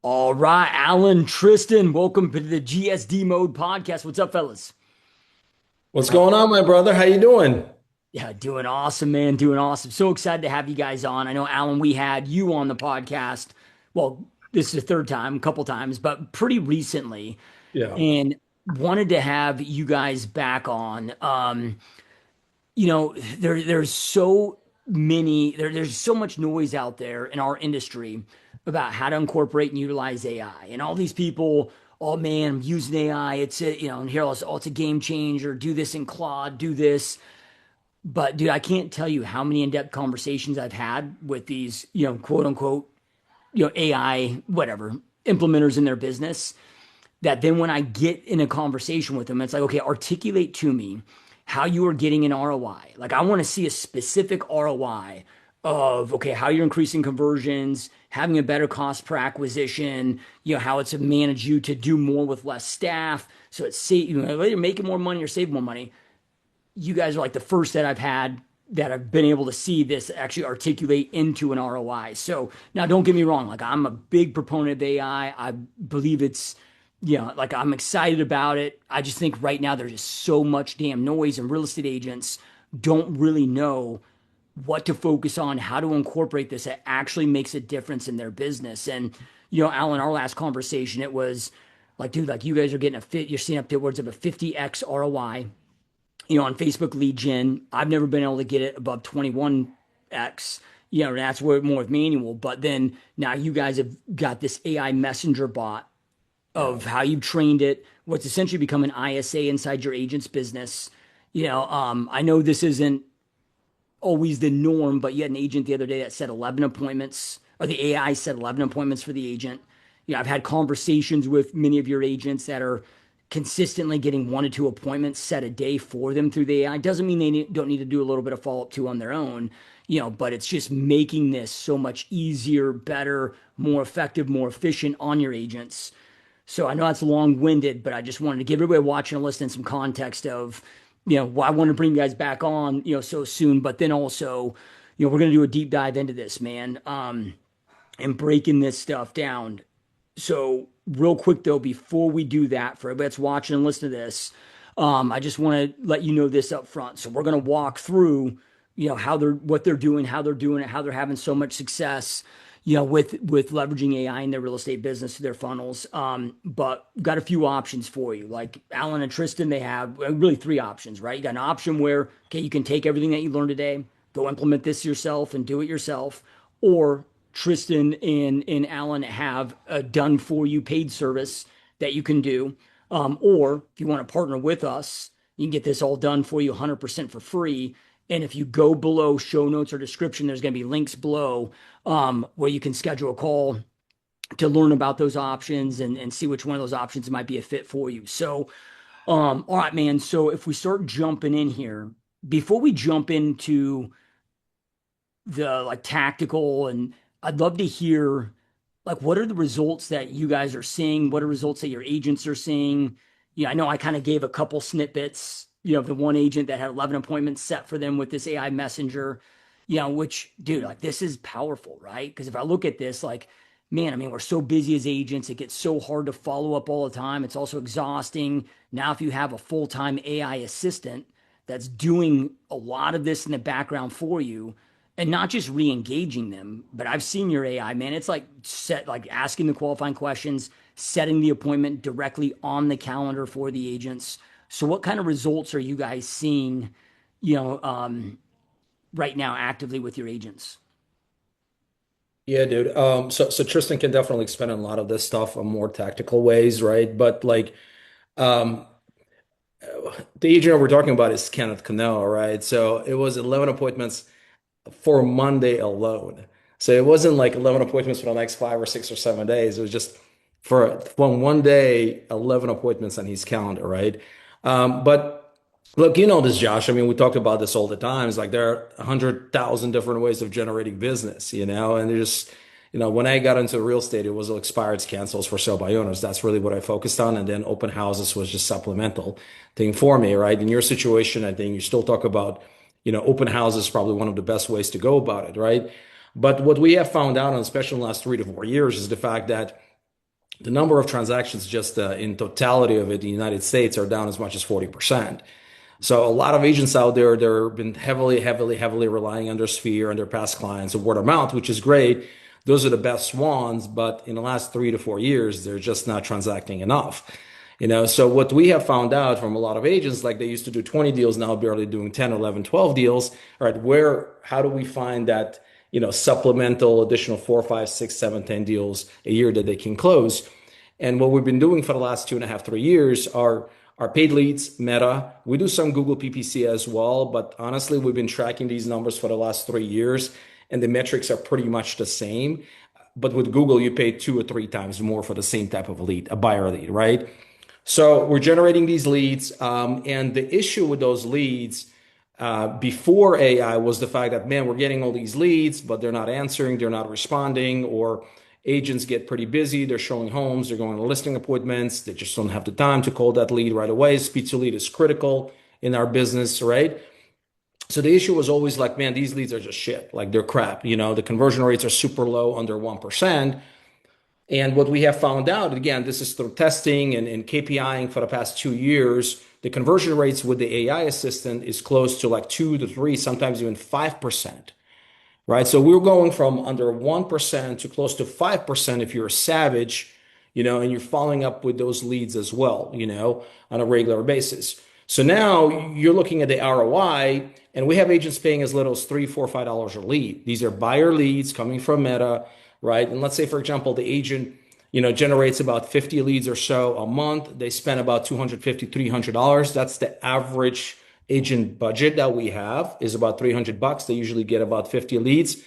All right, Alan, Tristan, welcome to the GSD Mode podcast. What's up, fellas? What's going on, my brother? How you doing? Yeah, doing awesome, man. Doing awesome. So excited to have you guys on. I know, Alan, we had you on the podcast. Well, this is the third time, a couple times, but pretty recently, Yeah. and wanted to have you guys back on. There's so there's so much noise out there in our industry about how to incorporate and utilize AI, and all these people, oh man, I'm using AI, it's a, and here also, oh, it's a game changer, do this in Claude, do this. But dude, I can't tell you how many in-depth conversations I've had with these, quote unquote, AI, whatever, implementers in their business, that then when I get in a conversation with them, it's like, okay, articulate to me how you are getting an ROI. Like, I want to see a specific ROI of, okay, how you're increasing conversions, having a better cost per acquisition, how it's managed you to do more with less staff. So it's, whether you're making more money or saving more money. You guys are like the first that I've had that I've been able to see this actually articulate into an ROI. So now don't get me wrong, like I'm a big proponent of AI. I believe it's, like I'm excited about it. I just think right now there's just so much damn noise and real estate agents don't really know what to focus on, how to incorporate this that actually makes a difference in their business. And, Alan, our last conversation, it was like, dude, like you guys are getting you're seeing up towards of a 50x ROI on Facebook lead gen. I've never been able to get it above 21x. That's where more with manual. But then now you guys have got this AI messenger bot Yeah. of how you've trained it, what's essentially become an ISA inside your agent's business. I know this isn't always the norm, but you had an agent the other day that set 11 appointments, or the AI set 11 appointments for the agent. I've had conversations with many of your agents that are consistently getting 1 to 2 appointments set a day for them through the AI. Doesn't mean they don't need to do a little bit of follow up too on their own, but it's just making this so much easier, better, more effective, more efficient on your agents. So I know that's long winded, but I just wanted to give everybody watching and listening some context of, why I want to bring you guys back on, so soon. But then also, we're going to do a deep dive into this, man, and breaking this stuff down. So real quick though, before we do that, for everybody that's watching and listening to this, I just want to let you know this up front. So we're going to walk through, what they're doing, how they're doing it, how they're having so much success, with leveraging AI in their real estate business to their funnels. But got a few options for you. Like Alan and Tristan, they have really three options, right? You got an option where, okay, you can take everything that you learned today, go implement this yourself and do it yourself, or Tristan and Alan have a done for you paid service that you can do. Or if you want to partner with us, you can get this all done for you 100% for free. And if you go below show notes or description, there's going to be links below where you can schedule a call to learn about those options and see which one of those options might be a fit for you. So, all right, man. So if we start jumping in here, before we jump into the like tactical, and I'd love to hear like what are the results that you guys are seeing? What are results that your agents are seeing? I know I kind of gave a couple snippets, of the one agent that had 11 appointments set for them with this AI messenger, which, dude, like this is powerful, right? Because if I look at this, like, man, I mean, we're so busy as agents, it gets so hard to follow up all the time. It's also exhausting. Now, if you have a full-time AI assistant that's doing a lot of this in the background for you, and not just re-engaging them, but I've seen your AI, man. It's like like asking the qualifying questions, setting the appointment directly on the calendar for the agents. So what kind of results are you guys seeing, you know, um, right now actively with your agents? Yeah, dude. So Tristan can definitely expand on a lot of this stuff on more tactical ways, right? But like, um, the agent we're talking about is Kenneth Cano, right? So it was 11 appointments for Monday alone. So it wasn't like 11 appointments for the next 5 or 6 or 7 days. It was just from one day, 11 appointments on his calendar, right? But look, you know this, Josh. I mean, we talk about this all the time. It's like there are 100,000 different ways of generating business, and there's when I got into real estate, it was expireds, cancels for sale by owners. That's really what I focused on. And then open houses was just supplemental thing for me, right? In your situation, I think you still talk about, open houses is probably one of the best ways to go about it, right? But what we have found out, and especially in the last 3 to 4 years, is the fact that the number of transactions just in totality of it in the United States are down as much as 40%. So a lot of agents out there, they've been heavily relying on their sphere and their past clients and word of mouth, which is great. Those are the best ones, but in the last 3 to 4 years, they're just not transacting enough. So what we have found out from a lot of agents, like they used to do 20 deals, now barely doing 10, 11, 12 deals. All right, how do we find that, supplemental additional 4, 5, 6, 7, 10 deals a year that they can close? And what we've been doing for the last 2.5, 3 years are paid leads, Meta. We do some Google PPC as well, but honestly, we've been tracking these numbers for the last 3 years, and the metrics are pretty much the same. But with Google, you pay 2 or 3 times more for the same type of lead, a buyer lead, right? So we're generating these leads, and the issue with those leads before AI was the fact that, man, we're getting all these leads, but they're not answering, they're not responding, or agents get pretty busy. They're showing homes, they're going to listing appointments. They just don't have the time to call that lead right away. Speed to lead is critical in our business, right? So the issue was always like, man, these leads are just shit. Like they're crap. The conversion rates are super low, under 1%. And what we have found out, again, this is through testing and KPIing for the past 2 years, the conversion rates with the AI assistant is close to like 2 to 3, sometimes even 5%. Right. So we're going from under 1% to close to 5% if you're a savage, and you're following up with those leads as well, on a regular basis. So now you're looking at the ROI, and we have agents paying as little as $3, $4, $5 a lead. These are buyer leads coming from Meta, right? And let's say, for example, the agent, generates about 50 leads or so a month. They spend about $250, $300. That's the average agent budget that we have is about $300. They usually get about 50 leads,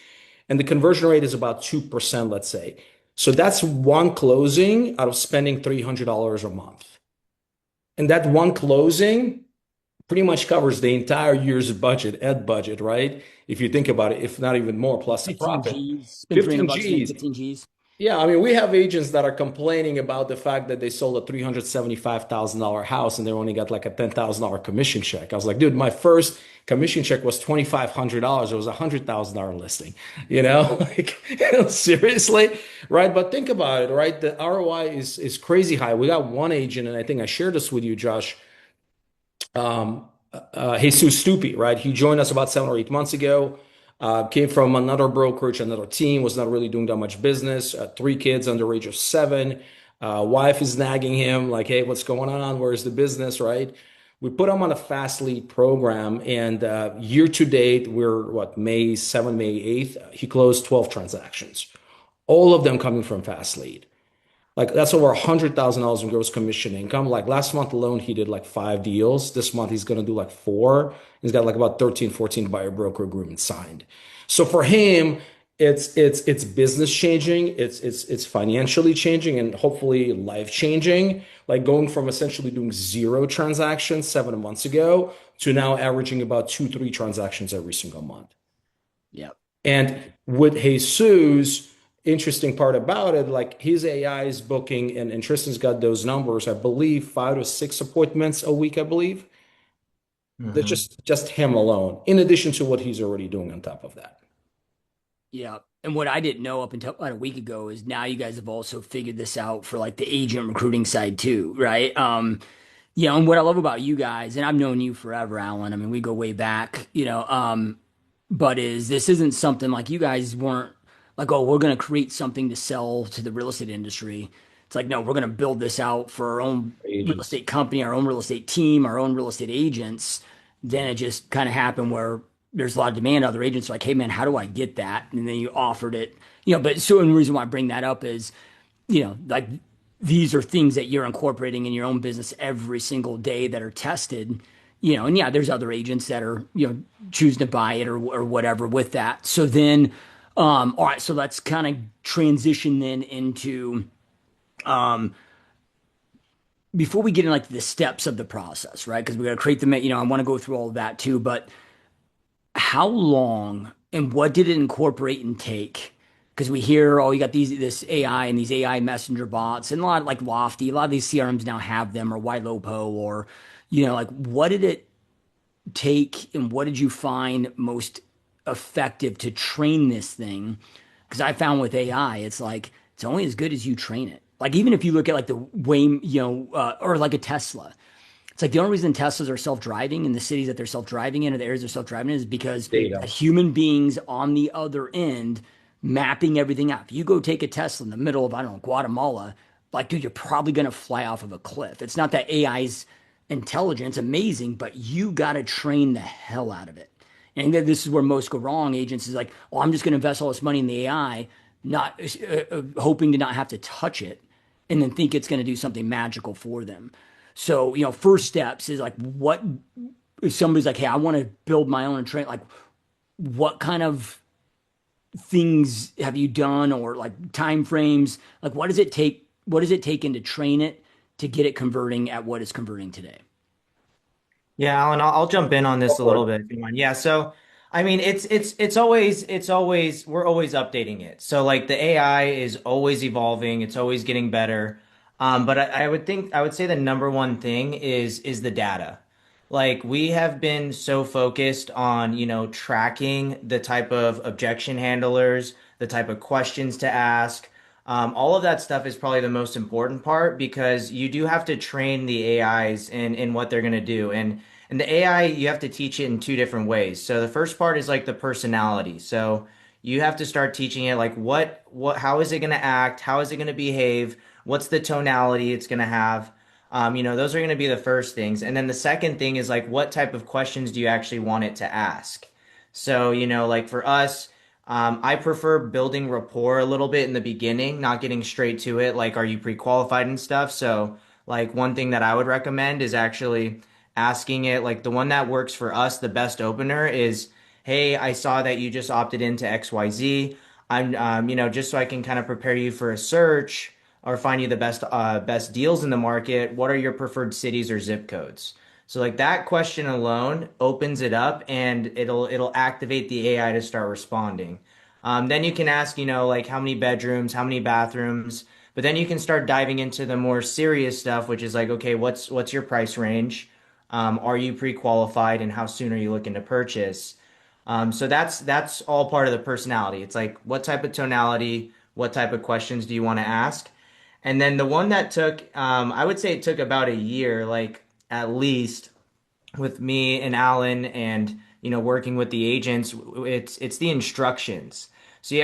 and the conversion rate is about 2%, let's say. So that's one closing out of spending $300 a month. And that one closing pretty much covers the entire year's budget, ed budget, right? If you think about it, if not even more, plus a 15 profit. G's, spend 300 15 bucks, make G's. 15 G's. Yeah, I mean, we have agents that are complaining about the fact that they sold a $375,000 house and they only got like a $10,000 commission check. I was like, dude, my first commission check was $2,500. It was a $100,000 listing, like, seriously, right? But think about it, right? The ROI is crazy high. We got one agent, and I think I shared this with you, Josh, Jesus Stupi, right? He joined us about 7 or 8 months ago. Came from another brokerage, another team, was not really doing that much business. 3 kids under age of 7. Wife is nagging him like, hey, what's going on? Where's the business, right? We put him on a fast lead program, and year to date, we're May 7th, May 8th. He closed 12 transactions, all of them coming from fast lead. Like that's over $100,000 in gross commission income. Like last month alone, he did like 5 deals. This month he's going to do like 4. He's got like about 13, 14 buyer broker agreements signed. So for him, it's business changing, it's financially changing, and hopefully life changing. Like going from essentially doing 0 transactions 7 months ago to now averaging about 2, 3 transactions every single month. Yeah. And with Jesus, interesting part about it, like his AI is booking, and Tristan's got those numbers, I believe 5 to 6 appointments a week, I believe. That's Hmm. just him alone, in addition to what he's already doing on top of that. Yeah. And what I didn't know up until about a week ago is now you guys have also figured this out for like the agent recruiting side too, right? And what I love about you guys, and I've known you forever, Alan. I mean, we go way back, but is this isn't something like you guys weren't like, oh, we're going to create something to sell to the real estate industry. It's like, no, we're going to build this out for our own real Agents. estate company, our own real estate team, our own real estate agents. Then it just kind of happened where there's a lot of demand. Other agents are like, hey, man, how do I get that? And then you offered it, but so the reason why I bring that up is, like these are things that you're incorporating in your own business every single day that are tested, and yeah, there's other agents that are, choosing to buy it or whatever with that. So then, all right, so let's kind of transition then into, before we get in like the steps of the process, right? Because we got to create the, I want to go through all of that too, but how long and what did it incorporate and take? Because we hear, oh, you got this AI and these AI messenger bots, and a lot like Lofty, a lot of these CRMs now have them, or YLopo, or like what did it take, and what did you find most effective to train this thing? Because I found with AI, it's like it's only as good as you train it. Like even if you look at like the Wayne, or like a Tesla, it's like the only reason Teslas are self-driving in the cities that they're self-driving in or the areas they're self-driving in is because Data. human beings on the other end mapping everything out. If you go take a Tesla in the middle of, I don't know, Guatemala, like, dude, you're probably going to fly off of a cliff. It's not that AI's intelligence amazing, but you got to train the hell out of it. And this is where most go wrong. Agents is like, oh, I'm just going to invest all this money in the AI, not hoping to not have to touch it, and then think it's going to do something magical for them. So, first steps is like, what if somebody's like, hey, I want to build my own train, like, what kind of things have you done or like time frames? Like, what does it take? What does it take in to train it to get it converting at what it's converting today? Yeah, Alan, I'll jump in on this a little bit if you mind. Yeah, so I mean, it's always we're always updating it. So like the AI is always evolving, it's always getting better. But I would say the number one thing is the data. Like we have been so focused on, tracking the type of objection handlers, the type of questions to ask. All of that stuff is probably the most important part because you do have to train the AIs in what they're going to do. And the AI, you have to teach it in two different ways. So the first part is like the personality. So you have to start teaching it like how is it going to act? How is it going to behave? What's the tonality it's going to have? Those are going to be the first things. And then the second thing is like, what type of questions do you actually want it to ask? So, like for us, I prefer building rapport a little bit in the beginning, not getting straight to it. Like, are you pre-qualified and stuff? So, like, one thing that I would recommend is actually asking it, like, the one that works for us, the best opener is, hey, I saw that you just opted into XYZ. Just so I can kind of prepare you for a search or find you the best deals in the market. What are your preferred cities or zip codes? So like that question alone opens it up and it'll activate the AI to start responding. Then you can ask, like how many bedrooms, how many bathrooms, but then you can start diving into the more serious stuff, which is like, okay, what's your price range? Are you pre-qualified and how soon are you looking to purchase? So that's all part of the personality. It's like what type of tonality, what type of questions do you want to ask? And then the one that took, I would say it took about a year, like at least with me and Alan and working with the agents, it's the instructions. So you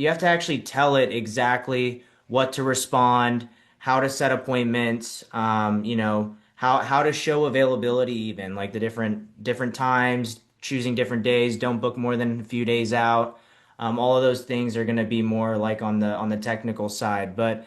have to actually tell it exactly what to respond, how to set appointments, how to show availability even, like the different times, choosing different days, don't book more than a few days out. All of those things are going to be more like on the technical side, but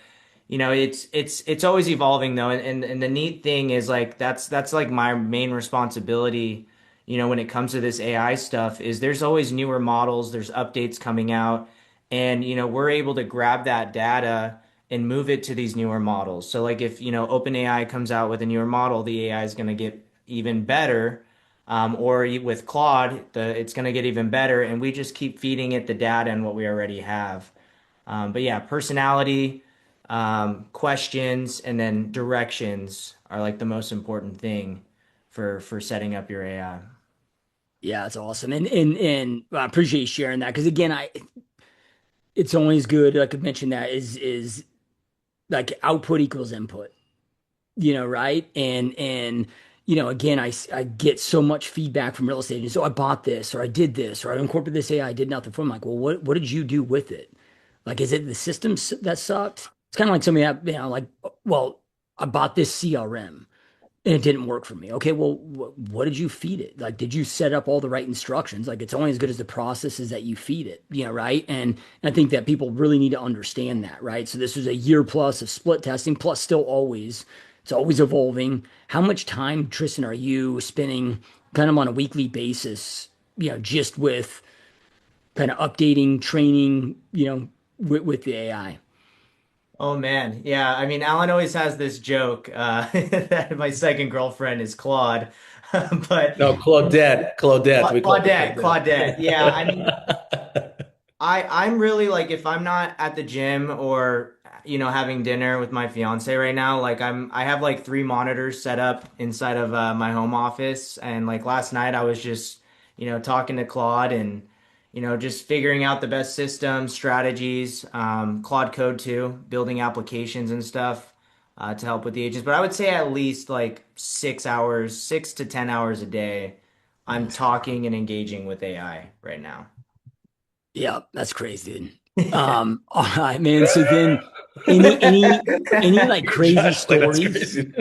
it's always evolving though, and the neat thing is like that's like my main responsibility, when it comes to this AI stuff, is there's always newer models, there's updates coming out, and we're able to grab that data and move it to these newer models. So like if OpenAI comes out with a newer model, the AI is going to get even better. Or with Claude, it's going to get even better, and we just keep feeding it the data and what we already have. But yeah, personality, questions, and then directions are like the most important thing for setting up your AI. Yeah, that's awesome. And I appreciate you sharing that because again, it's always good, like I mentioned, that is like output equals input, right? And again, I get so much feedback from real estate agents. So I bought this, or I did this, or I incorporated this AI, I did nothing for. I'm like, well, what did you do with it? Like, is it the systems that sucked? It's kind of like somebody that, like, well, I bought this CRM and it didn't work for me. Okay, well, what did you feed it? Like, did you set up all the right instructions? Like, it's only as good as the processes that you feed it, right? And I think that people really need to understand that, right? So this was a year plus of split testing, plus still always, it's always evolving. How much time, Tristan, are you spending kind of on a weekly basis, just with kind of updating, training, with the AI? Oh man, yeah. I mean, Alan always has this joke that my second girlfriend is Claude, but No, Claudette. Claudette. We call her Claudette, Claudette. Yeah, I mean, Claudette. I'm really like if I'm not at the gym or having dinner with my fiance right now, like I have like three monitors set up inside of my home office, and like last night I was just talking to Claude and just figuring out the best systems, strategies, Claude Code too, building applications and stuff to help with the agents. But I would say at least like 6 hours, 6 to 10 hours a day, I'm talking and engaging with AI right now. Yeah, that's crazy, dude. All right, man. So then any like crazy Josh, like that's stories, crazy.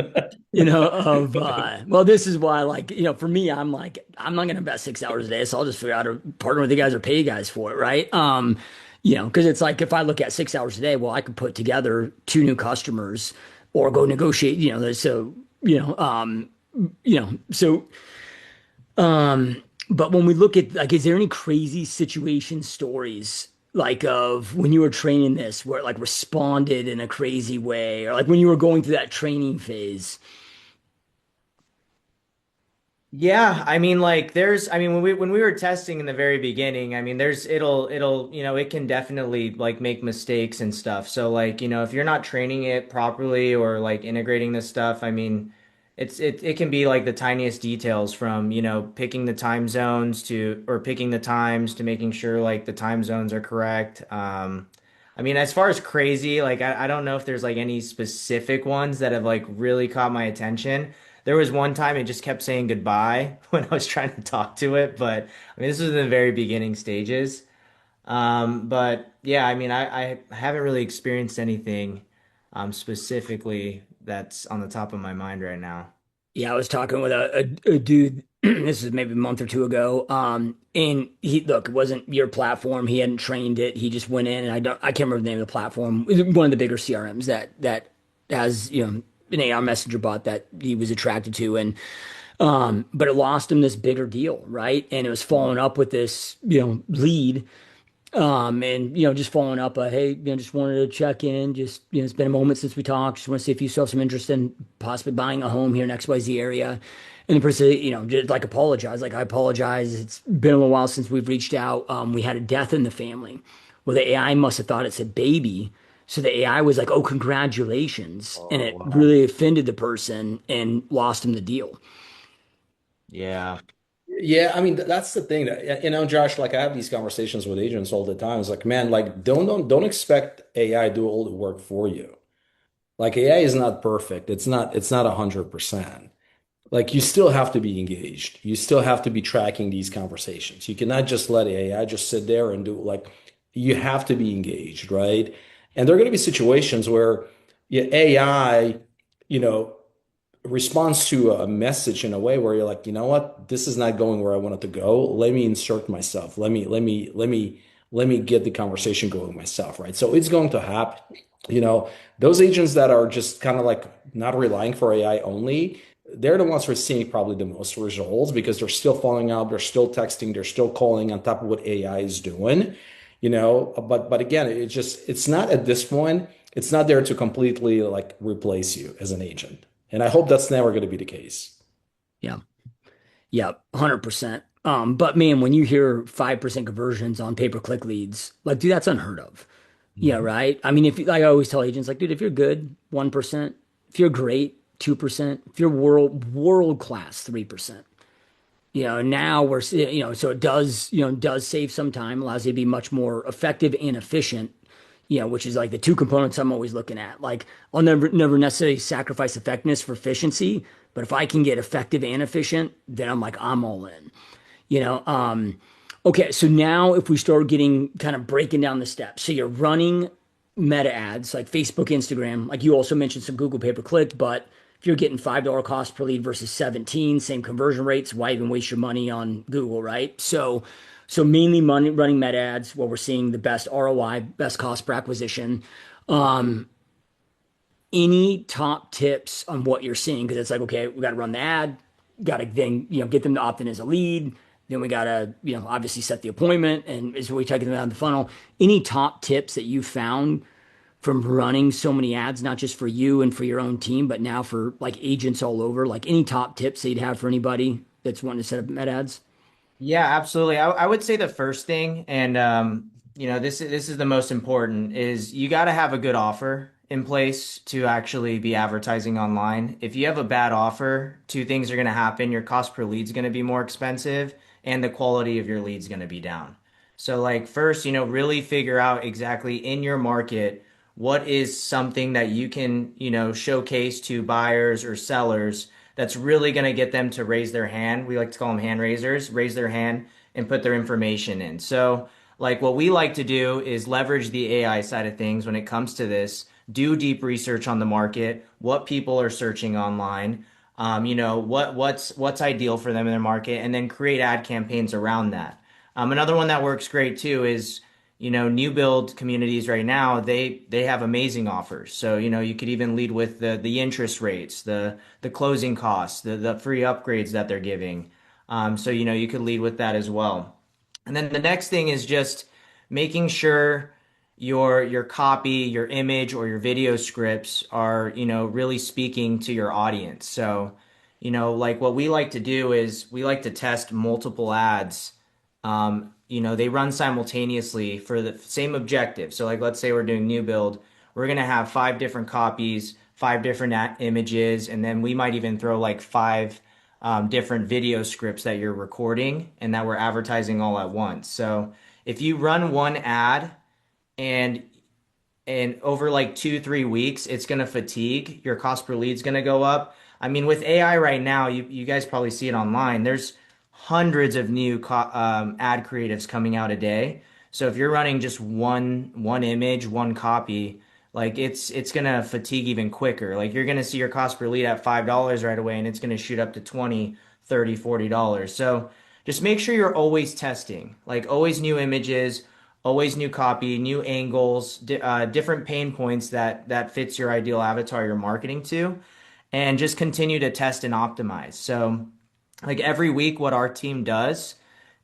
of well, this is why, like, for me, I'm like, I'm not gonna invest 6 hours a day, so I'll just figure out to partner with the guys or pay you guys for it, right? Because it's like if I look at 6 hours a day, well, I could put together two new customers or go negotiate, so so but when we look at, like, is there any crazy situation stories like of when you were training this where it like responded in a crazy way, or like when you were going through that training phase? Yeah, I mean like I mean when we were testing in the very beginning, I mean it can definitely like make mistakes and stuff. So like, if you're not training it properly or like integrating this stuff, I mean it can be like the tiniest details from, picking the time zones to or picking the times to making sure like the time zones are correct. I mean, as far as crazy, like I don't know if there's like any specific ones that have like really caught my attention. There was one time it just kept saying goodbye when I was trying to talk to it, but I mean, this was in the very beginning stages. But yeah, I mean, I haven't really experienced anything specifically that's on the top of my mind right now. Yeah, I was talking with a dude. This is maybe a month or two ago. And he look, it wasn't your platform. He hadn't trained it. He just went in, and I can't remember the name of the platform. It was one of the bigger CRMs that has an AR messenger bot that he was attracted to, and but it lost him this bigger deal, right? And it was following up with this lead. And just following up, hey, just wanted to check in. Just it's been a moment since we talked. Just want to see if you still have some interest in possibly buying a home here in XYZ area. And the person, just like apologize. Like, I apologize. It's been a little while since we've reached out. We had a death in the family. Well, the AI must have thought it said baby. So the AI was like, oh, congratulations. And Oh, it wow. really offended the person and lost him the deal. Yeah. Yeah, I mean that's the thing that Josh, like I have these conversations with agents all the time. It's like, man, like don't expect AI to do all the work for you. Like AI is not perfect. It's not 100%. Like you still have to be engaged. You still have to be tracking these conversations. You cannot just let AI just sit there and do like you have to be engaged, right? And there are going to be situations where yeah, AI, you know, responds to a message in a way where you're like, you know what, this is not going where I want it to go. Let me insert myself. Let me get the conversation going myself, right? So it's going to happen. Those agents that are just kind of like not relying for AI only, they're the ones who are seeing probably the most results because they're still following up, they're still texting, they're still calling on top of what AI is doing, but again, it's not at this point, it's not there to completely like replace you as an agent. And I hope that's never going to be the case. Yeah. Yeah, 100%. But man, when you hear 5% conversions on pay-per-click leads, like, dude, that's unheard of. Yeah, Mhm. right. I mean, if like I always tell agents, like, dude, if you're good, 1%. If you're great, 2%. If you're world class, 3%. Now so it does save some time, allows you to be much more effective and efficient. Which is like the two components I'm always looking at. Like, I'll never necessarily sacrifice effectiveness for efficiency, but if I can get effective and efficient, then I'm all in. You know, um, okay, so now if we start getting kind of breaking down the steps, so you're running meta ads like Facebook, Instagram, like you also mentioned some Google pay per click, but if you're getting $5 cost per lead versus 17, same conversion rates, why even waste your money on Google, right? So mainly money running meta ads where we're seeing the best ROI, best cost per acquisition. Um, any top tips on what you're seeing? Because it's like, okay, we got to run the ad, got to then get them to opt in as a lead. Then we got to obviously set the appointment, and is we taking them down the funnel. Any top tips that you found from running so many ads, not just for you and for your own team, but now for like agents all over? Like, any top tips that you'd have for anybody that's wanting to set up med ads? Yeah, absolutely. I would say the first thing, and this is the most important, is you got to have a good offer in place to actually be advertising online. If you have a bad offer, two things are going to happen. Your cost per lead is going to be more expensive, and the quality of your lead is going to be down. So like first, really figure out exactly in your market what is something that you can, showcase to buyers or sellers that's really going to get them to raise their hand. We like to call them hand raisers, raise their hand and put their information in. So like what we like to do is leverage the AI side of things when it comes to this, do deep research on the market, what people are searching online, what's ideal for them in their market, and then create ad campaigns around that. Another one that works great too is, new build communities right now, they have amazing offers. So, you could even lead with the interest rates, the closing costs, the free upgrades that they're giving. So, you could lead with that as well. And then the next thing is just making sure your copy, your image, or your video scripts are, really speaking to your audience. So, like what we like to do is we like to test multiple ads. They run simultaneously for the same objective. So, like, let's say we're doing new build, we're gonna have five different copies, five different images, and then we might even throw like five different video scripts that you're recording and that we're advertising all at once. So, if you run one ad and over like 2, 3 weeks, it's gonna fatigue. Your cost per lead is gonna go up. I mean, with AI right now, you guys probably see it online. There's hundreds of new ad creatives coming out a day. So if you're running just one image, one copy, like it's gonna fatigue even quicker. Like you're gonna see your cost per lead at $5 right away, and it's gonna shoot up to 20, 30, $40. So just make sure you're always testing, like always new images, always new copy, new angles, different pain points that fits your ideal avatar you're marketing to, and just continue to test and optimize. So like every week, what our team does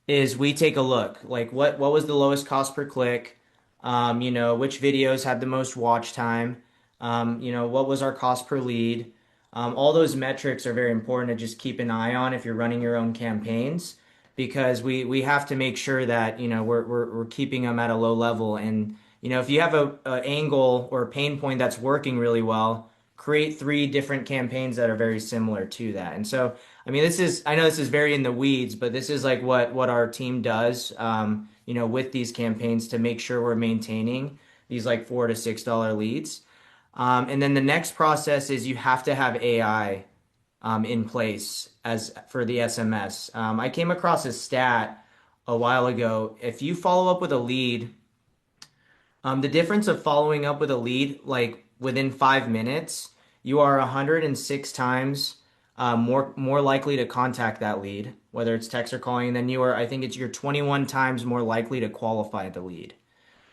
is we take a look, like what was the lowest cost per click, which videos had the most watch time, what was our cost per lead. All those metrics are very important to just keep an eye on if you're running your own campaigns, because we have to make sure that we're keeping them at a low level. And if you have a angle or a pain point that's working really well, create three different campaigns that are very similar to that. And so I mean, I know this is very in the weeds, but this is like what our team does, with these campaigns to make sure we're maintaining these like $4 to $6 leads. And then the next process is you have to have AI in place as for the SMS. I came across a stat a while ago. If you follow up with a lead, the difference of following up with a lead like within 5 minutes, you are 106 times more likely to contact that lead, whether it's text or calling, than you are. I think you're 21 times more likely to qualify the lead.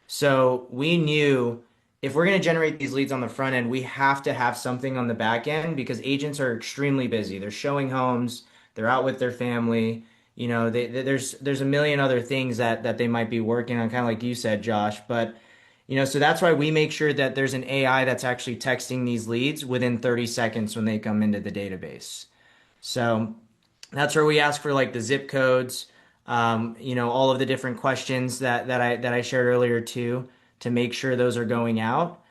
So we knew if we're going to generate these leads on the front end, we have to have something on the back end because agents are extremely busy. They're showing homes, they're out with their family. There's a million other things that they might be working on, kind of like you said, Josh. But so that's why we make sure that there's an AI that's actually texting these leads within 30 seconds when they come into the database. So that's where we ask for like the zip codes, all of the different questions that I shared earlier too, to make sure those are going out.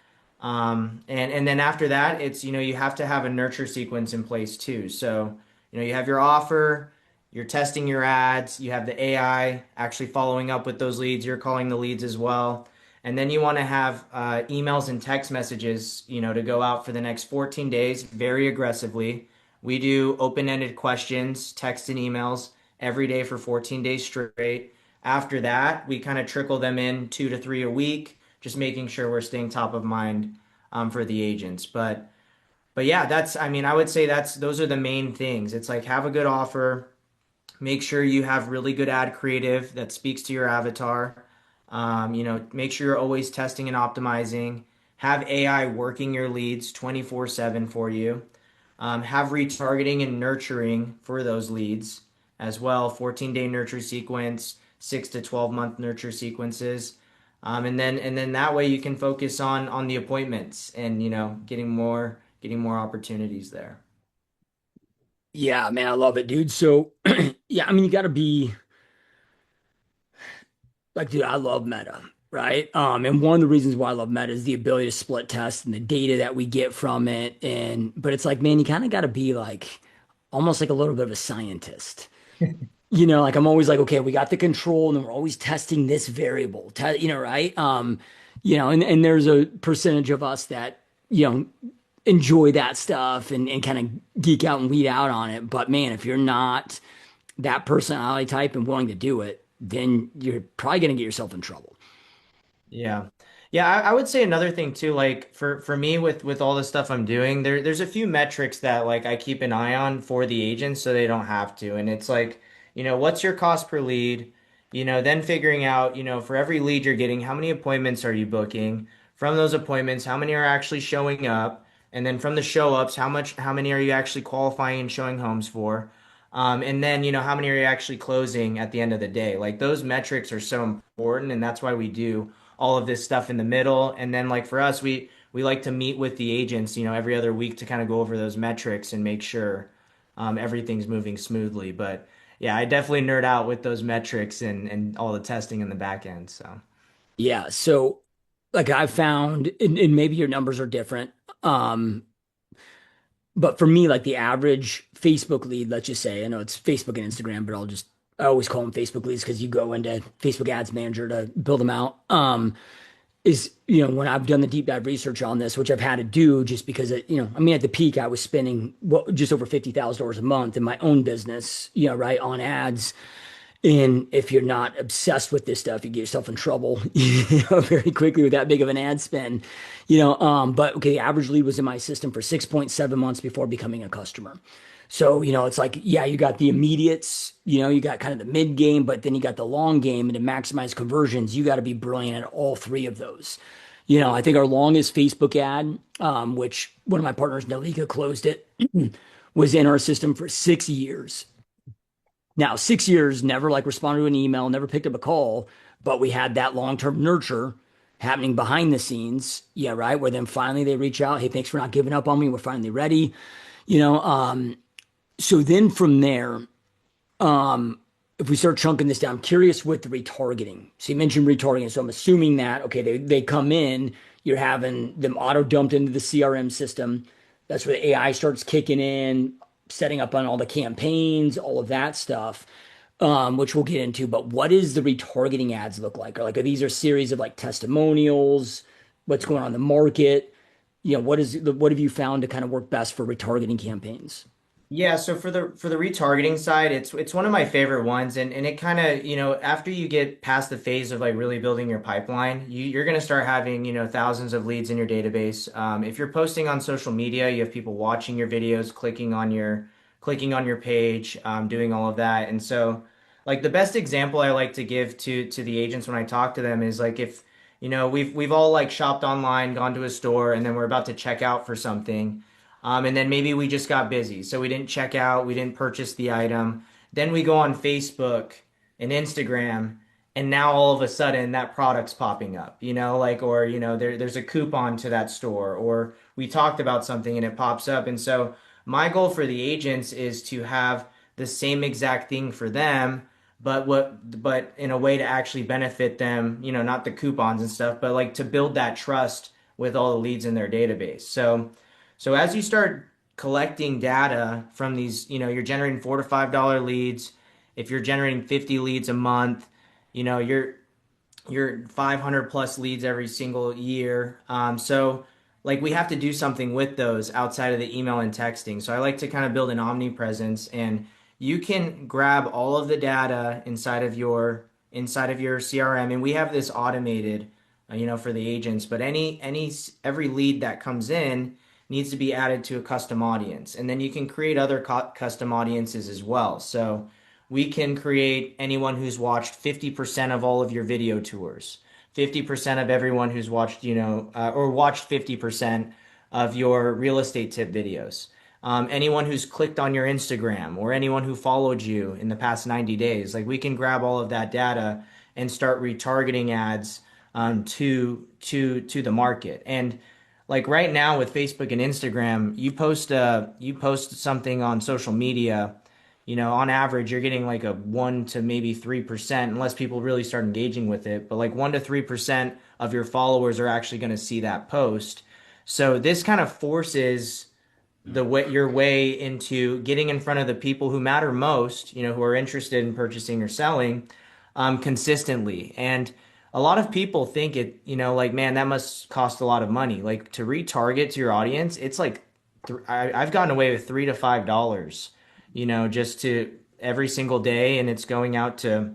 And then after that, it's you have to have a nurture sequence in place too. So you have your offer, you're testing your ads, you have the AI actually following up with those leads, you're calling the leads as well. And then you want to have emails and text messages, to go out for the next 14 days very aggressively. We do open-ended questions, text and emails every day for 14 days straight. After that, we kind of trickle them in 2 to 3 a week, just making sure we're staying top of mind for the agents. But yeah, I mean, I would say those are the main things. It's like have a good offer, make sure you have really good ad creative that speaks to your avatar. Make sure you're always testing and optimizing. Have AI working your leads 24/7 for you. Have retargeting and nurturing for those leads as well. 14-day nurture sequence, 6 to 12 month nurture sequences. And then that way you can focus on the appointments and getting more opportunities there. Yeah, man, I love it, dude. So, yeah, I mean, you got to be like, dude, I love Meta, right? And one of the reasons why I love Meta is the ability to split test and the data that we get from it. But it's like, man, you kind of got to be like almost like a little bit of a scientist. like I'm always like, okay, we got the control, and then we're always testing this variable, right? And there's a percentage of us that enjoy that stuff and kind of geek out and weed out on it. But man, if you're not that personality type and willing to do it, then you're probably gonna get yourself in trouble. Yeah. Yeah, I would say another thing too, like for me with all the stuff I'm doing, there's a few metrics that like I keep an eye on for the agents so they don't have to. And it's like, what's your cost per lead? Then figuring out, for every lead you're getting, how many appointments are you booking? From those appointments, how many are actually showing up? And then from the show ups, how many are you actually qualifying and showing homes for? And then, how many are you actually closing at the end of the day? Like those metrics are so important, and that's why we do all of this stuff in the middle. And then like for us, we like to meet with the agents, every other week to kind of go over those metrics and make sure everything's moving smoothly. But yeah, I definitely nerd out with those metrics and all the testing in the back end. So Yeah. So like I've found, and maybe your numbers are different. Um, but for me, like the average Facebook lead, let's just say, I know it's Facebook and Instagram, but I always call them Facebook leads because you go into Facebook Ads Manager to build them out. When I've done the deep dive research on this, which I've had to do just because I mean, at the peak, I was spending just over $50,000 a month in my own business, right, on ads. And if you're not obsessed with this stuff, you get yourself in trouble, very quickly with that big of an ad spend, But okay, the average lead was in my system for 6.7 months before becoming a customer. So, it's like, yeah, you got the immediates, you got kind of the mid game, but then you got the long game. And to maximize conversions, you got to be brilliant at all three of those. I think our longest Facebook ad, which one of my partners, Nalika, closed it, was in our system for 6 years. Now, 6 years, never like responded to an email, never picked up a call, but we had that long-term nurture happening behind the scenes. Yeah, right. Where then finally they reach out, hey, thanks for not giving up on me. We're finally ready. You know, so then from there, if we start chunking this down, I'm curious with the retargeting. So you mentioned retargeting. So I'm assuming that, okay, they come in, you're having them auto dumped into the CRM system. That's where the AI starts kicking in, setting up on all the campaigns, all of that stuff, which we'll get into. But what does the retargeting ads look like? Are these a series of like testimonials? What's going on in the market? What have you found to kind of work best for retargeting campaigns? yeah, so for the retargeting side, it's one of my favorite ones, and it kind of, after you get past the phase of like really building your pipeline, you're gonna start having, thousands of leads in your database. If you're posting on social media, you have people watching your videos, clicking on your page, doing all of that. And so like the best example I like to give to the agents when I talk to them is like if, we've all like shopped online, gone to a store, and then we're about to check out for something. And then maybe we just got busy. So we didn't check out, we didn't purchase the item. Then we go on Facebook and Instagram, and now all of a sudden that product's popping up, like, or, there's a coupon to that store, or we talked about something and it pops up. And so my goal for the agents is to have the same exact thing for them, but in a way to actually benefit them, not the coupons and stuff, but like to build that trust with all the leads in their database. So as you start collecting data from these, you're generating $4 to $5 leads. If you're generating 50 leads a month, you're 500 plus leads every single year. So like we have to do something with those outside of the email and texting. So I like to kind of build an omnipresence, and you can grab all of the data inside of your CRM, and we have this automated, for the agents. But every lead that comes in needs to be added to a custom audience. And then you can create other custom audiences as well. So we can create anyone who's watched 50% of all of your video tours, 50% of everyone who's watched, or watched 50% of your real estate tip videos. Anyone who's clicked on your Instagram or anyone who followed you in the past 90 days. Like we can grab all of that data and start retargeting ads to the market. And like right now with Facebook and Instagram, you post something on social media, on average you're getting like a 1 to maybe 3%, unless people really start engaging with it, but like 1 to 3% of your followers are actually going to see that post. So this kind of forces your way into getting in front of the people who matter most, who are interested in purchasing or selling, consistently. And a lot of people think it, like, man, that must cost a lot of money. Like to retarget to your audience, it's like I've gotten away with $3 to $5, just to every single day, and it's going out to,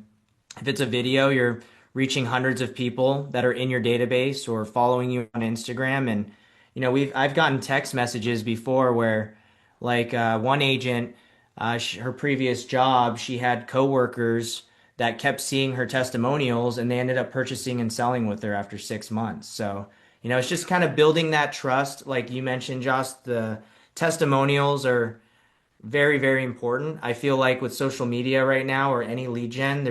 if it's a video, you're reaching hundreds of people that are in your database or following you on Instagram. And I've gotten text messages before where, like, one agent, her previous job, she had coworkers that kept seeing her testimonials, and they ended up purchasing and selling with her after 6 months. So, it's just kind of building that trust, like you mentioned, Josh. The testimonials are very, very important. I feel like with social media right now, or any lead gen,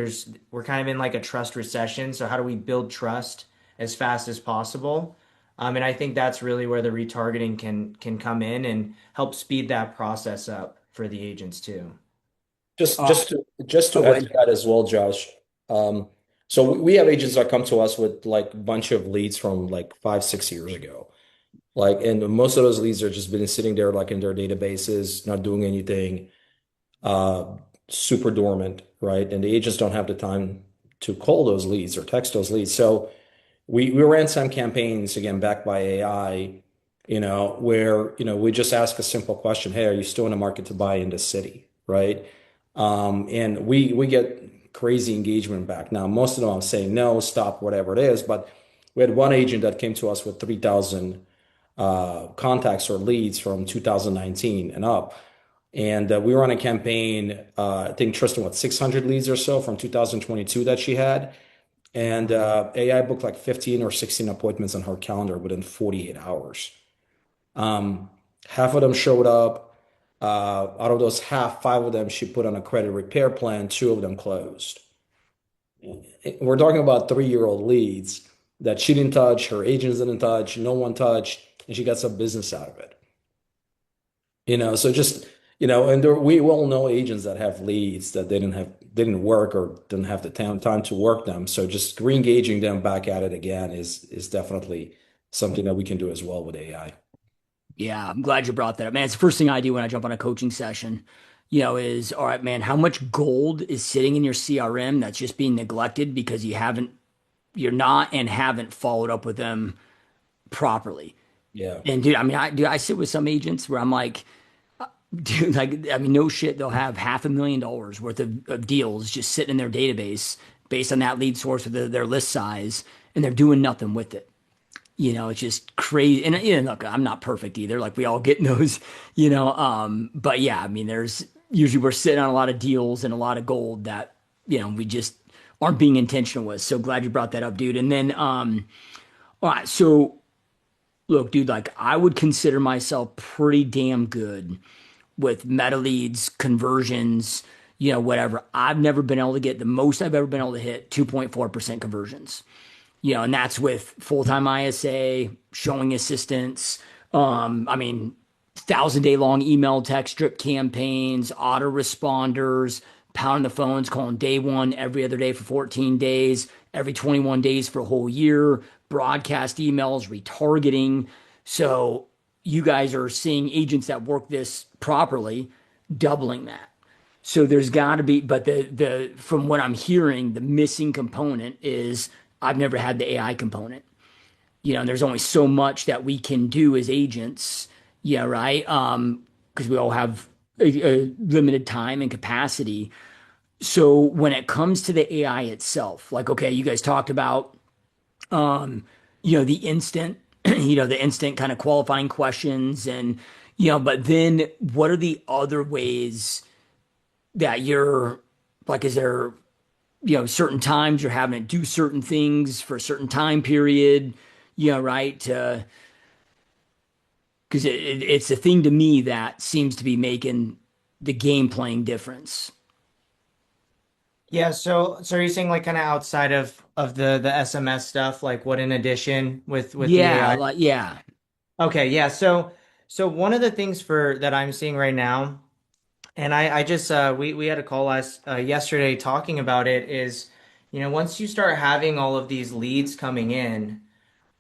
we're kind of in like a trust recession. So how do we build trust as fast as possible? And I think that's really where the retargeting can come in and help speed that process up for the agents too. Just Uh, just to just oh, to go add to ahead. that as well, Josh. Um, so we have agents that come to us with like a bunch of leads from like 5, 6 years ago. Like, and most of those leads are just been sitting there like in their databases, not doing anything, uh, super dormant, right? And the agents don't have the time to call those leads or text those leads. So we ran some campaigns again backed by AI, where we just ask a simple question: Hey, are you still in the market to buy in this city, right? And we get crazy engagement back. Now, most of them I'm saying no, stop, whatever it is. But we had one agent that came to us with 3,000 contacts or leads from 2019 and up. And we were on a campaign, I think Tristan, what, 600 leads or so from 2022 that she had. And AI booked like 15 or 16 appointments on her calendar within 48 hours. Um, Half of them showed up. Out of those half, five of them she put on a credit repair plan, two of them closed. We're talking about 3-year-old leads that she didn't touch, her agents didn't touch, no one touched, and she got some business out of it. So just, and we all know agents that have leads that didn't work or didn't have the time to work them. So just re-engaging them back at it again is definitely something that we can do as well with AI. Yeah, I'm glad you brought that up, man. It's the first thing I do when I jump on a coaching session, is all right, man, how much gold is sitting in your CRM that's just being neglected because you're not and haven't followed up with them properly. Yeah. And dude, I mean, I sit with some agents where I'm like, dude, like, I mean, no shit, they'll have $500,000 worth of deals just sitting in their database based on that lead source with their list size, and they're doing nothing with it. It's just crazy. And look, I'm not perfect either. Like we all get in those, but yeah, I mean, there's usually we're sitting on a lot of deals and a lot of gold that, we just aren't being intentional with. So glad you brought that up, dude. And then, all right. So look, dude, like I would consider myself pretty damn good with meta leads, conversions, whatever. I've never been able to get the most I've ever been able to hit 2.4% conversions, and that's with full-time ISA, showing assistance. I mean, 1,000-day long email text drip campaigns, autoresponders, pounding the phones, calling day one every other day for 14 days, every 21 days for a whole year, broadcast emails, retargeting. So you guys are seeing agents that work this properly, doubling that. So there's got to be, but the from what I'm hearing, the missing component is I've never had the AI component. And there's only so much that we can do as agents. Yeah, right. Because we all have a limited time and capacity. So when it comes to the AI itself, like, okay, you guys talked about, the instant, the instant kind of qualifying questions and, but then what are the other ways that you're like, is there, certain times you're having to do certain things for a certain time period, right? Because it's a thing to me that seems to be making the game playing difference. Yeah, so are you saying like kind of outside of the SMS stuff, like what in addition with the Yeah, AI? like, yeah. Okay, yeah. So one of the things for that I'm seeing right now, and I just we had a call yesterday talking about it, is once you start having all of these leads coming in,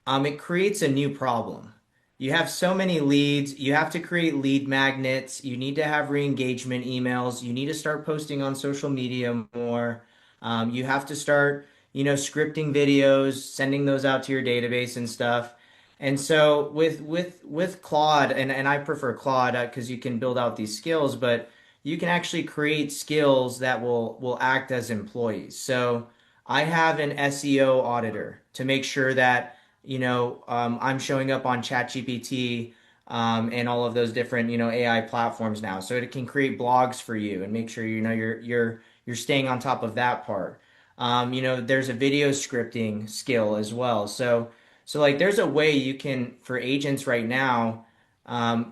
it creates a new problem. you have so many leads. You have to create lead magnets. You need to have re-engagement emails. You need to start posting on social media more. You have to start, scripting videos, sending those out to your database and stuff. And so with Claude, and I prefer Claude because you can build out these skills, but you can actually create skills that will act as employees. So I have an SEO auditor to make sure that I'm showing up on ChatGPT and all of those different, AI platforms now. So it can create blogs for you and make sure you're staying on top of that part. There's a video scripting skill as well. So like there's a way you can for agents right now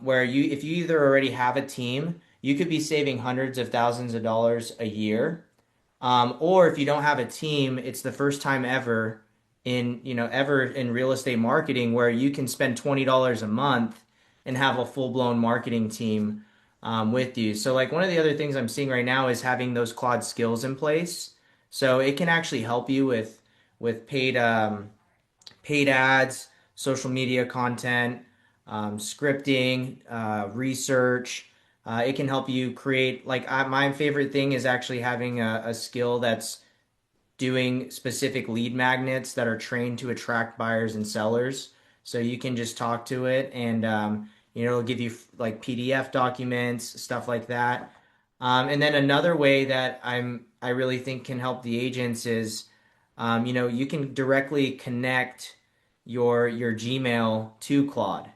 where if you either already have a team, you could be saving hundreds of thousands of dollars a year, or if you don't have a team, it's the first time ever in real estate marketing where you can spend $20 a month and have a full-blown marketing team with you. So like one of the other things I'm seeing right now is having those Claude skills in place. So it can actually help you with paid ads, social media content, scripting, research. It can help you create my favorite thing is actually having a skill that's doing specific lead magnets that are trained to attract buyers and sellers. So you can just talk to it and it'll give you like PDF documents, stuff like that. And then another way that I really think can help the agents is you can directly connect your Gmail to Claude,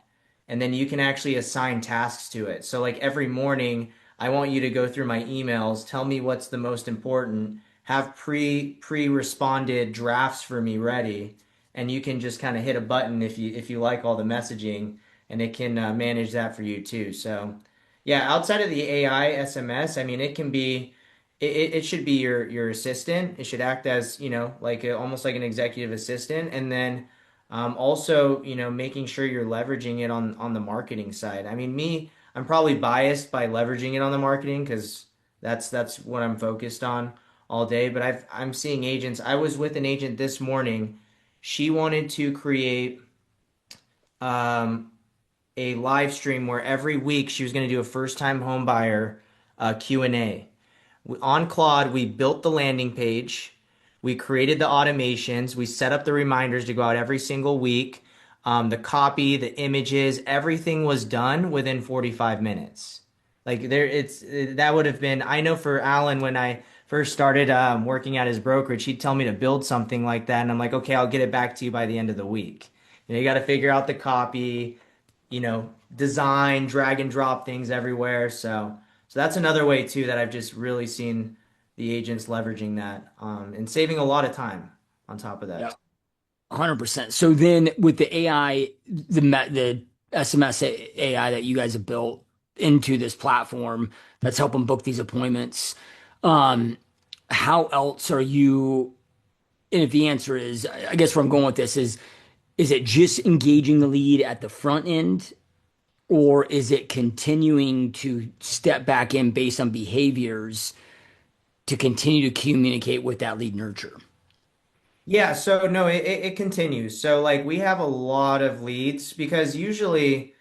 and then you can actually assign tasks to it. So like every morning, I want you to go through my emails, tell me what's the most important, have pre-responded drafts for me ready, and you can just kind of hit a button if you like all the messaging, and it can manage that for you too. So yeah, outside of the AI SMS, I mean, it should be your assistant. It should act as, almost like an executive assistant. And then also, making sure you're leveraging it on the marketing side. I mean, I'm probably biased by leveraging it on the marketing because that's what I'm focused on all day. But I'm seeing agents. I was with an agent this morning. She wanted to create um, a live stream where every week she was going to do a first-time home buyer Q&A. On Claude, we built the landing page. We created the automations. We set up the reminders to go out every single week. The copy, the images, everything was done within 45 minutes. That would have been. I know for Alan when I first started working at his brokerage, he'd tell me to build something like that, and I'm like, okay, I'll get it back to you by the end of the week. You got to figure out the copy, design, drag and drop things everywhere. So that's another way too that I've just really seen the agents leveraging that and saving a lot of time on top of Yeah, that. 100%. So then with the AI, the SMS AI that you guys have built into this platform that's helping book these appointments, um, how else are you? And if the answer is, I guess where I'm going with this is it just engaging the lead at the front end, or is it continuing to step back in based on behaviors to continue to communicate with that lead nurture? Yeah, so no, it continues. So like we have a lot of leads because usually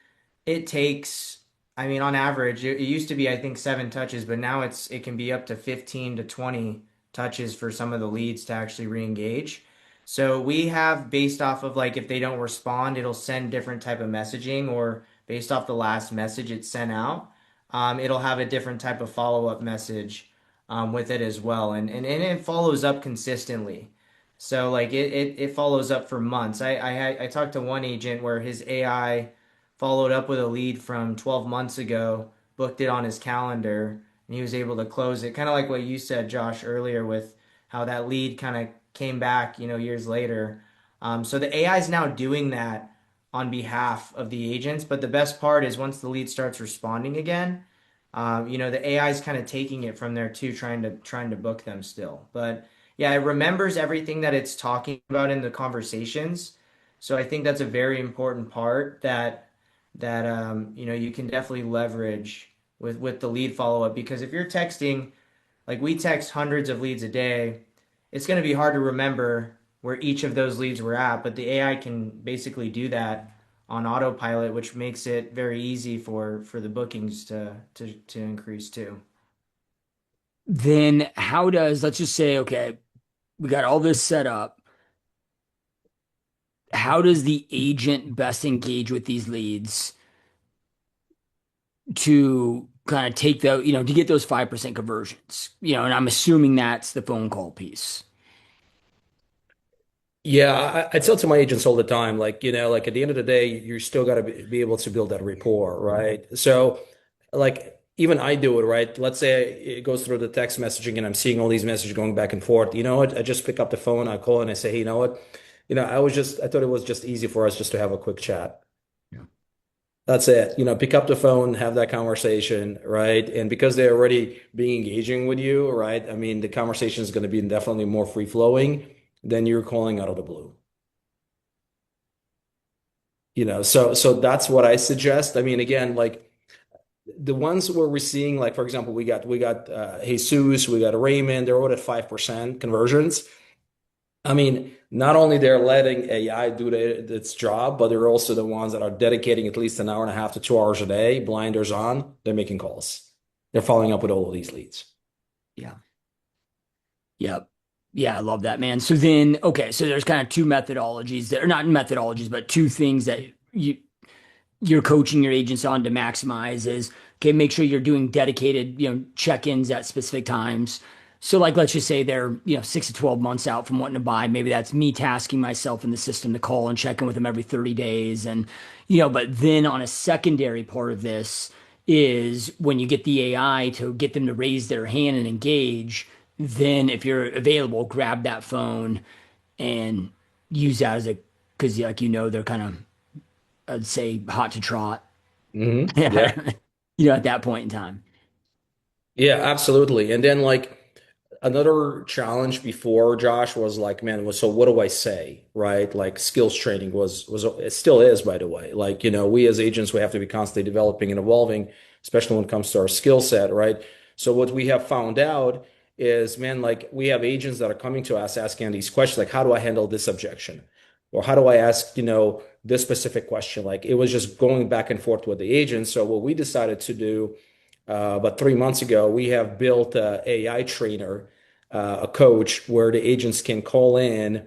it takes, I mean, on average, it used to be, I think, 7 touches, but now it can be up to 15 to 20 touches for some of the leads to actually re-engage. So we have based off of like if they don't respond, it'll send different type of messaging, or based off the last message it sent out, it'll have a different type of follow-up message with it as well. And it follows up consistently. So like it follows up for months. I talked to one agent where his AI followed up with a lead from 12 months ago, booked it on his calendar, and he was able to close it. Kind of like what you said, Josh, earlier with how that lead kind of came back, years later. So the AI is now doing that on behalf of the agents. But the best part is once the lead starts responding again, the AI is kind of taking it from there too, trying to book them still. But yeah, it remembers everything that it's talking about in the conversations. So I think that's a very important part that you can definitely leverage with the lead follow up, because if you're texting, like we text hundreds of leads a day, it's going to be hard to remember where each of those leads were at, but the AI can basically do that on autopilot, which makes it very easy for the bookings to increase too. Then how does, let's just say, okay, we got all this set up. How does the agent best engage with these leads to kind of take the, to get those 5% conversions? And I'm assuming that's the phone call piece. Yeah, I tell to my agents all the time, like, like at the end of the day, you still got to be able to build that rapport, right? So, like, even I do it, right? Let's say it goes through the text messaging and I'm seeing all these messages going back and forth. You know what? I just pick up the phone, I call and I say, hey, you know what? I thought it was just easy for us just to have a quick chat. Yeah. That's it. Pick up the phone, have that conversation, right? And because they're already being engaging with you, right? I mean, the conversation is going to be definitely more free flowing than you're calling out of the blue. So that's what I suggest. I mean, again, like the ones where we're seeing, like for example, we got Jesus, we got Raymond, they're all at 5% conversions. I mean, not only they're letting AI do its job, but they're also the ones that are dedicating at least an hour and a half to 2 hours a day, blinders on. They're making calls. They're following up with all of these leads. Yeah. Yep. Yeah, I love that, man. So then, okay, so there's kind of two methodologies that are not methodologies, but two things that you're coaching your agents on to maximize is, okay, make sure you're doing dedicated, check-ins at specific times. So like let's just say they're, 6 to 12 months out from wanting to buy. Maybe that's me tasking myself in the system to call and check in with them every 30 days. And, but then on a secondary part of this is when you get the AI to get them to raise their hand and engage, then if you're available, grab that phone and use that as a, because like they're kind of, I'd say, hot to trot. Yeah. At that point in time. Yeah, absolutely. And then like another challenge before Josh was like, man, so what do I say? Right? Like skills training was it still is, by the way. Like, we as agents, we have to be constantly developing and evolving, especially when it comes to our skill set, right? So what we have found out is, man, like we have agents that are coming to us asking these questions, like, how do I handle this objection? Or how do I ask, this specific question? Like it was just going back and forth with the agent. So what we decided to do about 3 months ago, we have built a AI trainer, a coach where the agents can call in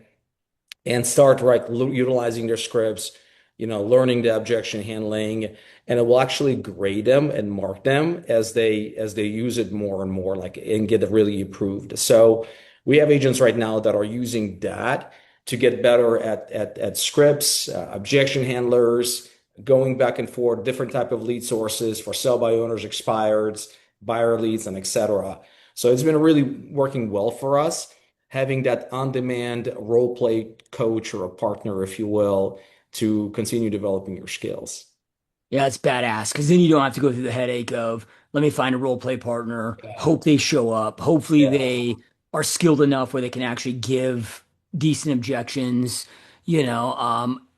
and start right utilizing their scripts, learning the objection handling, and it will actually grade them and mark them as they use it more and more, like and get it really improved. So we have agents right now that are using that to get better at scripts, objection handlers, going back and forth, different type of lead sources for sell by owners, expireds, buyer leads, and etc. So it's been really working well for us having that on-demand role play coach or a partner, if you will, to continue developing your skills. Yeah, it's badass because then you don't have to go through the headache of let me find a role play partner, Yeah. hope they show up. Hopefully Yeah. they are skilled enough where they can actually give decent objections,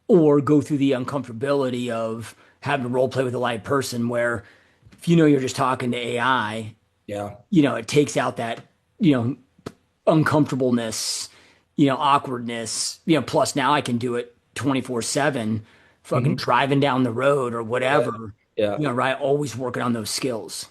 or go through the uncomfortability of having to role play with a live person where if you're just talking to AI, Yeah. it takes out that, you know, uncomfortableness, awkwardness, plus now I can do it 24/7, fucking Mhm. driving down the road or Yeah. whatever, Yeah. right? Always working on those skills.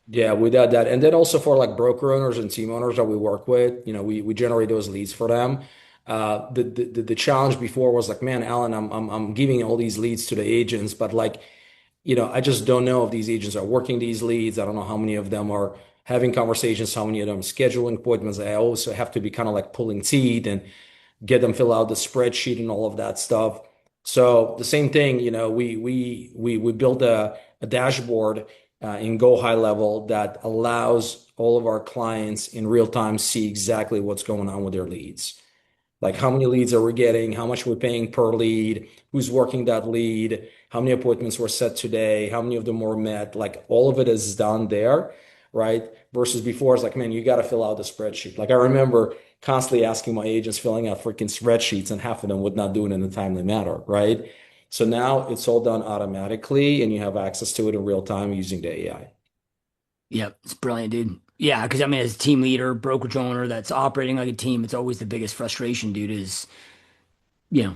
Yeah, we did that. And then also for like broker owners and team owners that we work with, we generate those leads for them. The challenge before was like, man, Alan, I'm giving all these leads to the agents, but like, I just don't know if these agents are working these leads. I don't know how many of them are having conversations, how many of them are scheduling appointments. I also have to be kind of like pulling teeth and get them fill out the spreadsheet and all of that stuff. So the same thing, we built a dashboard in Go High Level that allows all of our clients in real time see exactly what's going on with their leads. Like how many leads are we getting? How much we're paying per lead? Who's working that lead? How many appointments were set today? How many of them were met? Like all of it is done there, right? Versus before, it's like, man, you got to fill out the spreadsheet. Like I remember constantly asking my agents filling out freaking spreadsheets, and half of them would not do it in a timely manner, right? So now it's all done automatically, and you have access to it in real time using the AI. Yep, it's brilliant, dude. Yeah, because I mean, as a team leader, brokerage owner that's operating like a team, it's always the biggest frustration, dude, is, you know,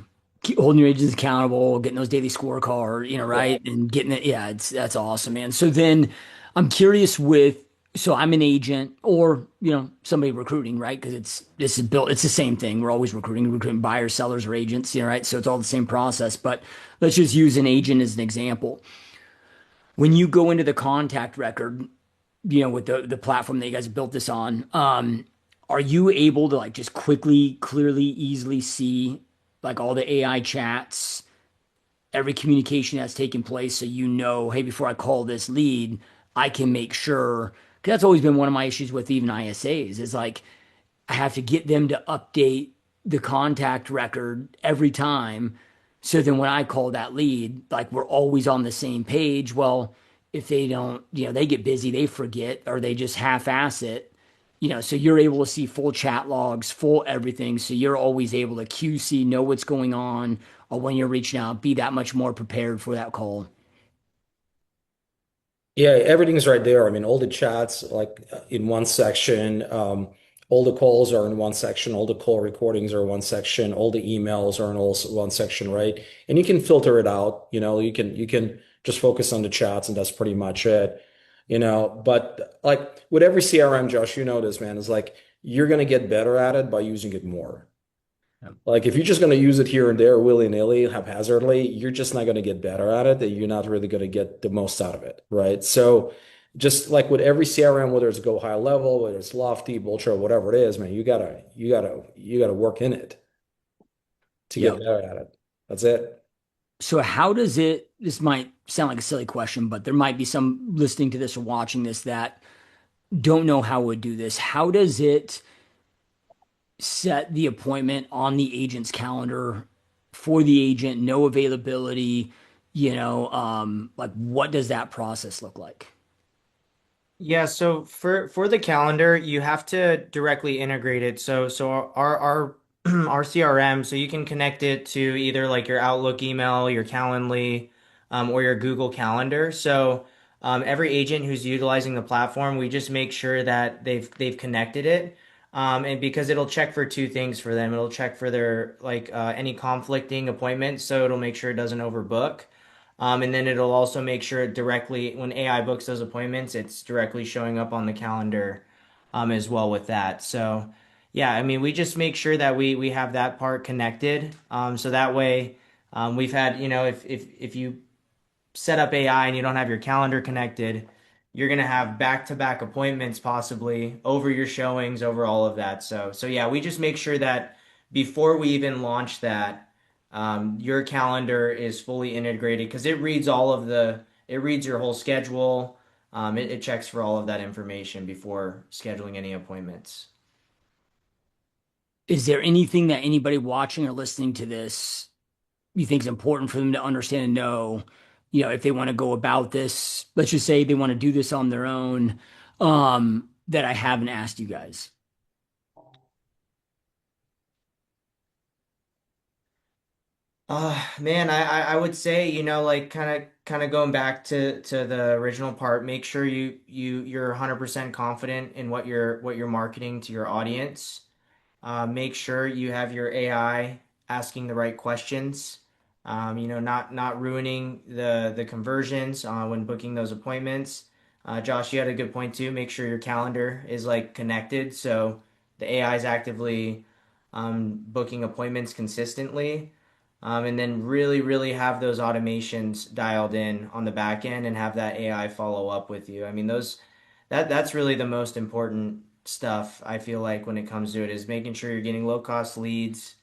holding your agents accountable, getting those daily scorecard, Yeah. right? And getting it. Yeah, that's awesome, man. So then I'm curious so I'm an agent or, somebody recruiting, right? Because this is built, it's the same thing. We're always recruiting buyers, sellers, or agents, right? So it's all the same process. But let's just use an agent as an example. When you go into the contact record, with the platform that you guys built this on, are you able to like just quickly, clearly, easily see like all the AI chats, every communication that's taken place, so hey, before I call this lead, I can make sure. Because that's always been one of my issues with even ISAs is like I have to get them to update the contact record every time. So then when I call that lead, like we're always on the same page. Well, if they don't, they get busy, they forget, or they just half-ass it, so you're able to see full chat logs, full everything. So you're always able to QC, know what's going on, or when you're reaching out, be that much more prepared for that call. Yeah, everything's right there. I mean, all the chats like in one section, all the calls are in one section, all the call recordings are in one section, all the emails are in also one section, right? And you can filter it out, you can just focus on the chats and that's pretty much it. But like with every CRM, Josh, you know this, man, is like you're gonna get better at it by using it more. Like if you're just going to use it here and there willy-nilly, haphazardly, you're just not going to get better at it, and you're not really going to get the most out of it, right? So just like with every CRM, whether it's go high level, whether it's lofty, ultra, whatever it is, man, you gotta work in it to get Yep. better at it. That's it. So how does this might sound like a silly question, but there might be some listening to this or watching this that don't know how it would do this. How does it set the appointment on the agent's calendar for the agent, no availability, like what does that process look like? Yeah, so for the calendar, you have to directly integrate it. So our our CRM, so you can connect it to either like your Outlook email, your Calendly, or your Google Calendar. So every agent who's utilizing the platform, we just make sure that they've connected it. And because it'll check for two things for them. It'll check for their like any conflicting appointments, so it'll make sure it doesn't overbook. And then it'll also make sure it directly, when AI books those appointments, it's directly showing up on the calendar as well with that. So, yeah, I mean, we just make sure that we have that part connected. So that way, we've had, if you set up AI and you don't have your calendar connected, you're gonna have back-to-back appointments possibly over your showings, over all of that. So yeah, we just make sure that before we even launch that, your calendar is fully integrated because it reads your whole schedule. It checks for all of that information before scheduling any appointments. Is there anything that anybody watching or listening to this you think is important for them to understand and know, if they want to go about this, let's just say they want to do this on their own, that I haven't asked you guys? Man, I would say, like kind of going back to the original part, make sure you're 100% confident in what you're marketing to your audience. Make sure you have your AI asking the right questions. Not ruining the conversions when booking those appointments. Josh, you had a good point too. Make sure your calendar is like connected, so the AI is actively booking appointments consistently. And then really, really have those automations dialed in on the back end and have that AI follow up with you. I mean, that's really the most important stuff I feel like when it comes to it is making sure you're getting low cost leads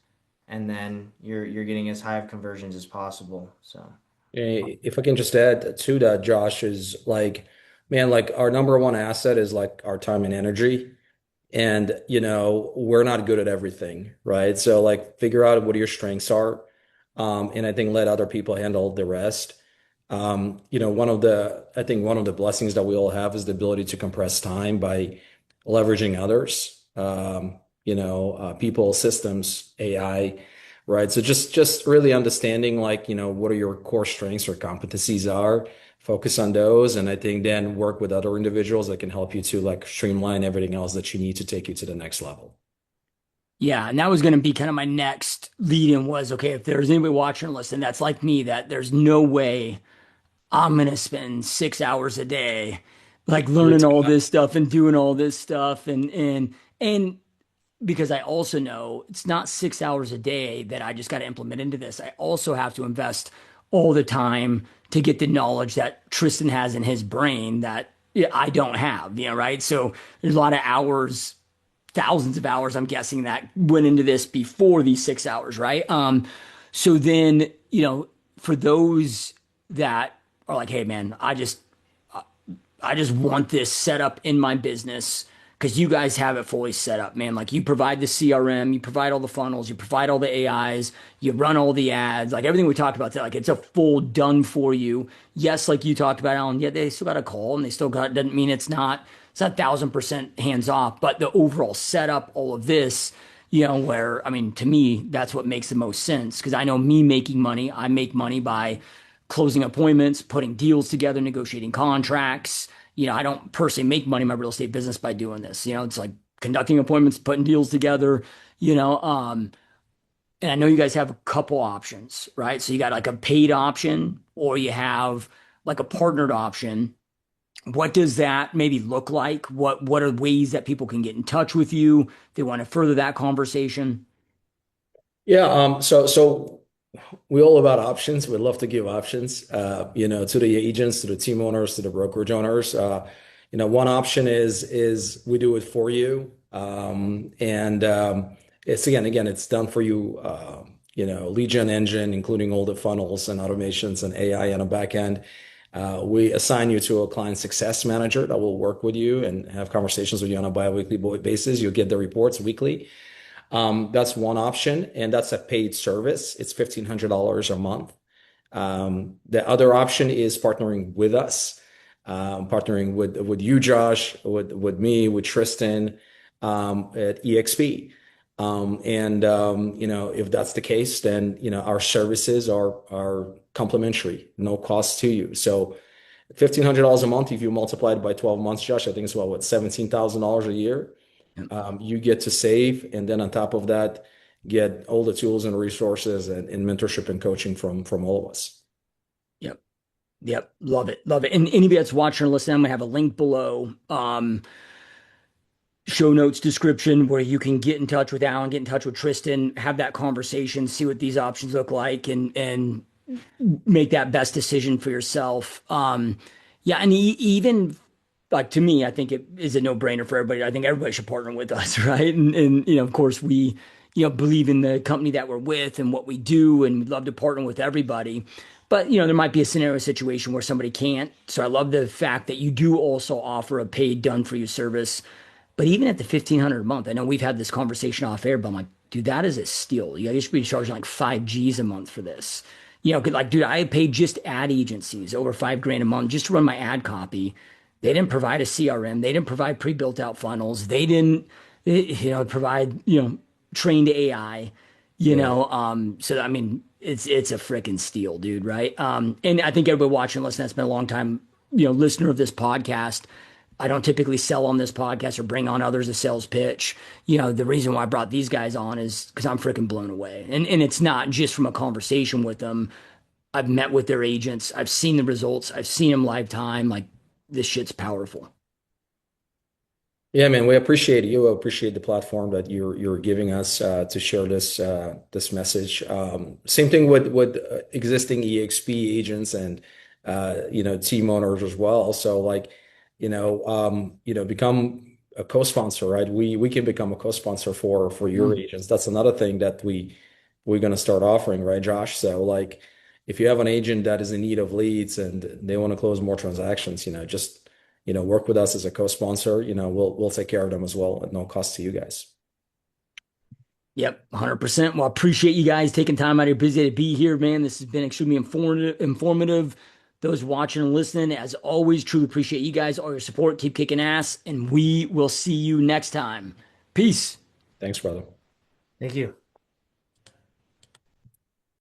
and then you're getting as high of conversions as possible. So If I can just add to that, Josh, is like, man, like our number one asset is like our time and energy. And, we're not good at everything, right? So like figure out what your strengths are. And I think let other people handle the rest. I think one of the blessings that we all have is the ability to compress time by leveraging others, people, systems, AI, right? So just really understanding like, what are your core strengths or competencies are, focus on those. And I think then work with other individuals that can help you to like streamline everything else that you need to take you to the next level. Yeah, and that was going to be kind of my next lead in was, okay, if there's anybody watching or listening that's like me, that there's no way I'm going to spend 6 hours a day like Me learning all too. this stuff and doing all this stuff and because I also know it's not 6 hours a day that I just got to implement into this. I also have to invest all the time to get the knowledge that Tristan has in his brain that yeah, I don't have, right? So there's a lot of hours, thousands of hours, I'm guessing, that went into this before these 6 hours, right? So then, for those that are like, hey man, I just want this set up in my business because you guys have it fully set up, man. Like you provide the CRM, you provide all the funnels, you provide all the AIs, you run all the ads, like everything we talked about today, like it's a full done for you. Yes, like you talked about, Alan, yeah, they still got a call and they still got, doesn't mean it's not 1,000% hands off, but the overall setup, all of this, where, I mean, to me, that's what makes the most sense because I know me making money, I make money by closing appointments, putting deals together, negotiating contracts. I don't personally make money in my real estate business by doing this. It's like conducting appointments, putting deals together, you know. And I know you guys have a couple options, right? So you got like a paid option or you have like a partnered option. What does that maybe look like? What are ways that people can get in touch with you if they want to further that conversation? Yeah, so we all about options. We love to give options, to the agents, to the team owners, to the brokerage owners. One option is we do it for you, and it's again, it's done for you. Lead gen engine, including all the funnels and automations and AI on the back end. We assign you to a client success manager that will work with you and have conversations with you on a bi-weekly basis. You'll get the reports weekly. That's one option, and that's a paid service. It's $1,500 a month. The other option is partnering with us, partnering with you, Josh, with me, with Tristan, at EXP. If that's the case, then our services are complimentary, no cost to you. So $1,500 a month, if you multiply it by 12 months, Josh, I think it's what, $17,000 a year. You get to save, and then on top of that, get all the tools and resources and mentorship and coaching from all of us. Yep. Yep. Love it. Love it. And anybody that's watching or listening, I'm gonna have a link below. Show notes description where you can get in touch with Alan, get in touch with Tristan, have that conversation, see what these options look like, and make that best decision for yourself. Yeah, and even like to me, I think it is a no-brainer for everybody. I think everybody should partner with us, right? And of course, we believe in the company that we're with and what we do, and we'd love to partner with everybody. But there might be a scenario situation where somebody can't. So I love the fact that you do also offer a paid done for you service. But even at the 1,500 a month, I know we've had this conversation off air, but I'm like, dude, that is a steal. You guys should be charging like 5 G's a month for this. 'Cause like, dude, I paid just ad agencies over 5 grand a month just to run my ad copy. They didn't provide a CRM. They didn't provide pre-built out funnels. They didn't, provide, trained AI, Yeah. So I mean, it's a freaking steal, dude, right? And I think everybody watching, listening, that's been a long time, listener of this podcast. I don't typically sell on this podcast or bring on others a sales pitch. The reason why I brought these guys on is because I'm freaking blown away. And it's not just from a conversation with them. I've met with their agents. I've seen the results. I've seen them lifetime. Like this shit's powerful. Yeah, man, we appreciate it. You appreciate the platform that you're giving us to share this message. Same thing with existing EXP agents and team owners as well. So like become a co-sponsor, right? We can become a co-sponsor for your Mm. agents. That's another thing that we're gonna start offering, right, Josh? So like if you have an agent that is in need of leads and they want to close more transactions, just work with us as a co-sponsor. We'll take care of them as well at no cost to you guys. Yep, 100%. Well, I appreciate you guys taking time out of your busy day to be here, man. This has been extremely informative. Those watching and listening, as always, truly appreciate you guys, all your support. Keep kicking ass, and we will see you next time. Peace. Thanks, brother. Thank you.